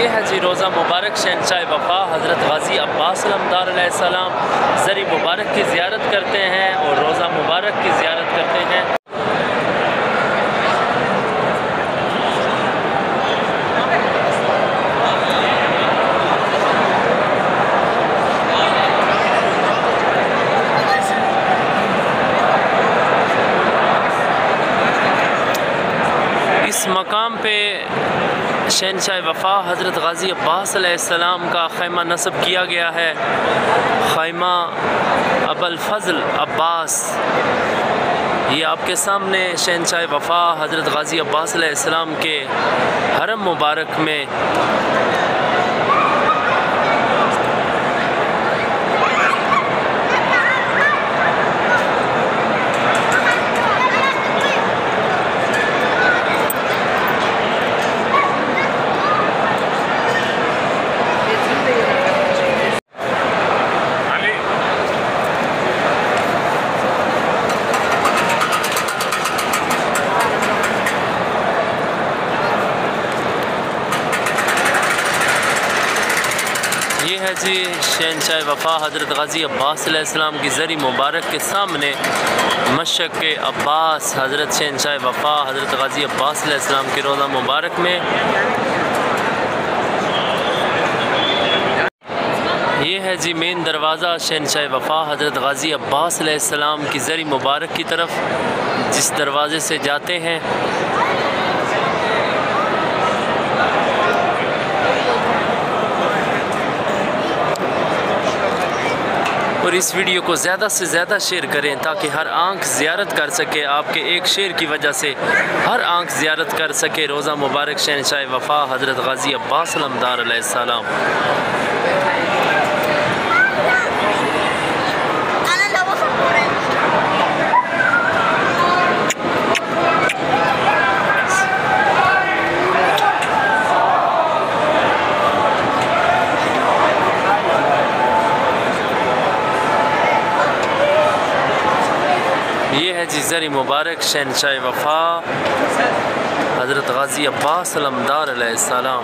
ये है जी रोज़ा मुबारक शहंशाह वफ़ा हज़रत गाज़ी अब्बास अलमदार अलैहिस्सलाम ज़री मुबारक की ज़ियारत करते हैं और रोज़ा मुबारक की ज़ियारत करते हैं। इस मकाम पे शहंशाह वफ़ा हज़रत गाज़ी अब्बास अलैहिस्सलाम का ख़ैमा नस्ब किया गया है। ख़ैमा अबुल फ़ज़ल अब्बास, ये आपके सामने शहंशाह वफ़ा हज़रत गाज़ी अब्बास अलैहिस्सलाम के हरम मुबारक में ये है जी शहंशाह वफ़ा हज़रत गाज़ी अब्बास अलैहिस्सलाम की ज़री मुबारक के सामने मशक के अब्बास हज़रत शहंशाह वफ़ा हज़रत गाज़ी अब्बास अलैहिस्सलाम के रोज़ा मुबारक में। ये है जी मेन दरवाज़ा शहंशाह वफ़ा हज़रत गाज़ी अब्बास अलैहिस्सलाम की ज़री मुबारक की तरफ, जिस दरवाज़े से जाते हैं। और इस वीडियो को ज़्यादा से ज़्यादा शेयर करें ताकि हर आँख ज़ियारत कर सके। आपके एक शेयर की वजह से हर आँख ज़ियारत कर सके रोज़ा मुबारक शहंशाह वफ़ा हज़रत गाज़ी अब्बास अलमदार अलैहिस्सलाम। ये है जी ज़री मुबारक शहंशाह वफ़ा हज़रत गाज़ी अब्बास अलमदार अलैहिस्सलाम।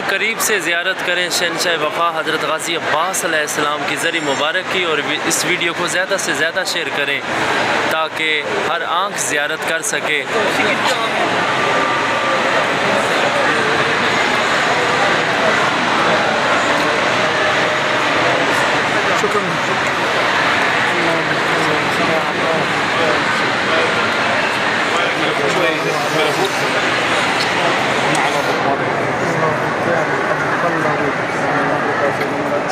करीब से ज़ियारत करें शहंशाह वफ़ा हज़रत गाज़ी अब्बास अलैहिस्सलाम की ज़री मुबारक की, और इस वीडियो को ज़्यादा से ज़्यादा शेयर करें ताकि हर आँख ज़ियारत कर सके।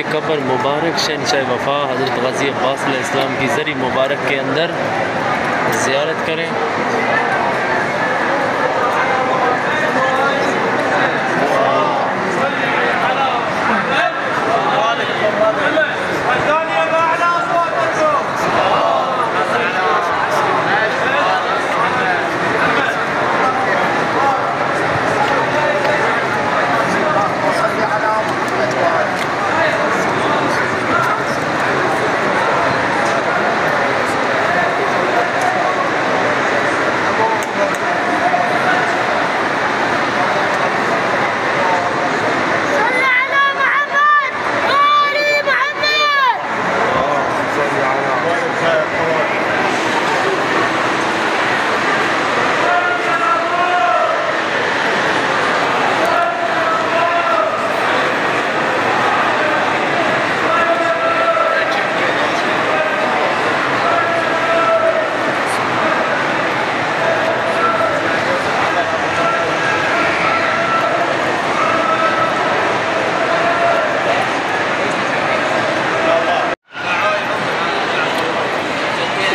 ये कब्र मुबारक शहंशाह वफ़ा हज़रत गाज़ी अब्बास अलैहिस्सलाम की ज़री मुबारक के अंदर ज़ियारत करें।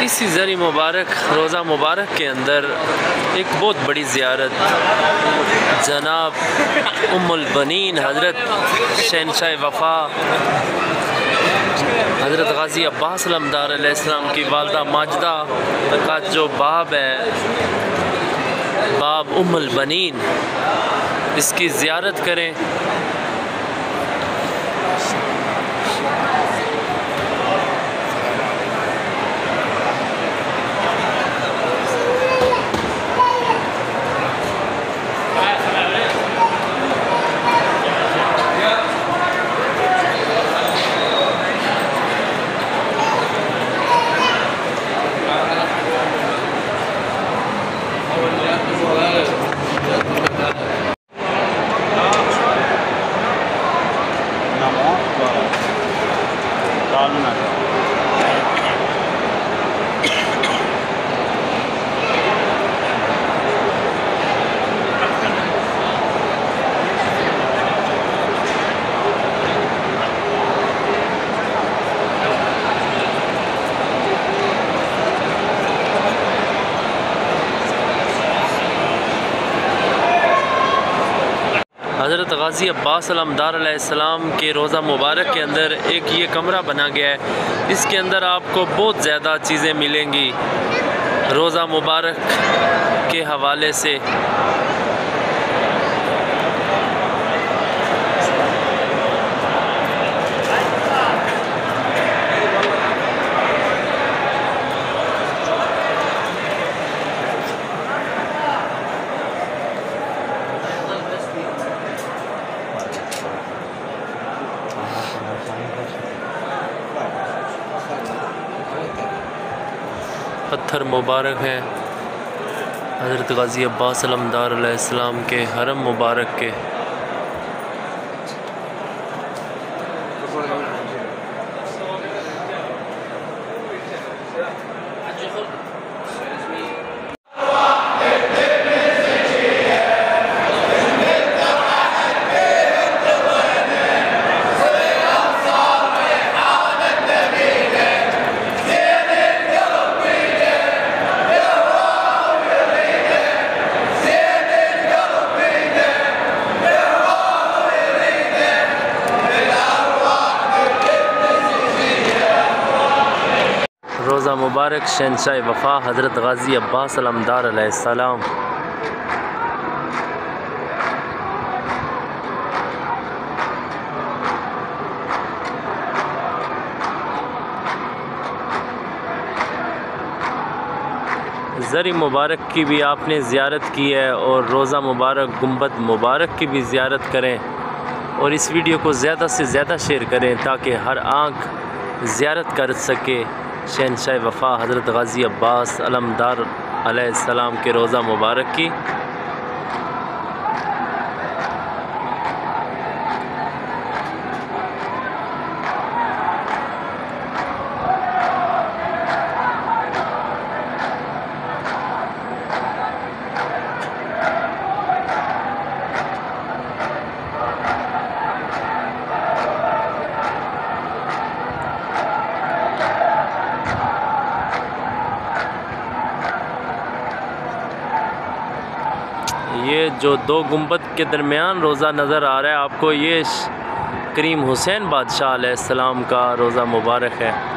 इसी ज़री मुबारक रोज़ा मुबारक के अंदर एक बहुत बड़ी ज़ियारत जनाब उम्मुल बनीन हज़रत शहंशाह वफ़ा हज़रत गाज़ी अब्बास अलमदार अलैहिस्सलाम की वालदा माजिदा का जो बाब है, बाब उम्मुल बनीन, इसकी ज़ियारत करें। हज़रत गाज़ी अब्बास अलमदार अलैहिस्सलाम के रोज़ा मुबारक के अंदर एक ये कमरा बना गया है। इसके अंदर आपको बहुत ज़्यादा चीज़ें मिलेंगी रोज़ा मुबारक के हवाले से। पत्थर मुबारक हैं हज़रत गाज़ी अब्बास अलमदार अलैहिस्सलाम के हरम मुबारक के। रोज़ा मुबारक शहंशाह वफ़ा हज़रत गाज़ी अब्बास अलमदार अलैहिस्सलाम। ज़री मुबारक की भी आपने ज़ियारत की है और रोज़ा मुबारक गुंबद मुबारक की भी ज़ियारत करें और इस वीडियो को ज़्यादा से ज़्यादा शेयर करें ताकि हर आँख ज़ियारत कर सके शहंशाह वफ़ा हज़रत गाज़ी अब्बास अलमदार अलैहिस्सलाम के रोज़ा मुबारक की। ये जो दो गुंबद के दरमियान रोज़ा नज़र आ रहा है आपको, ये करीम हुसैन बादशाह अलैहिस्सलाम का रोज़ा मुबारक है।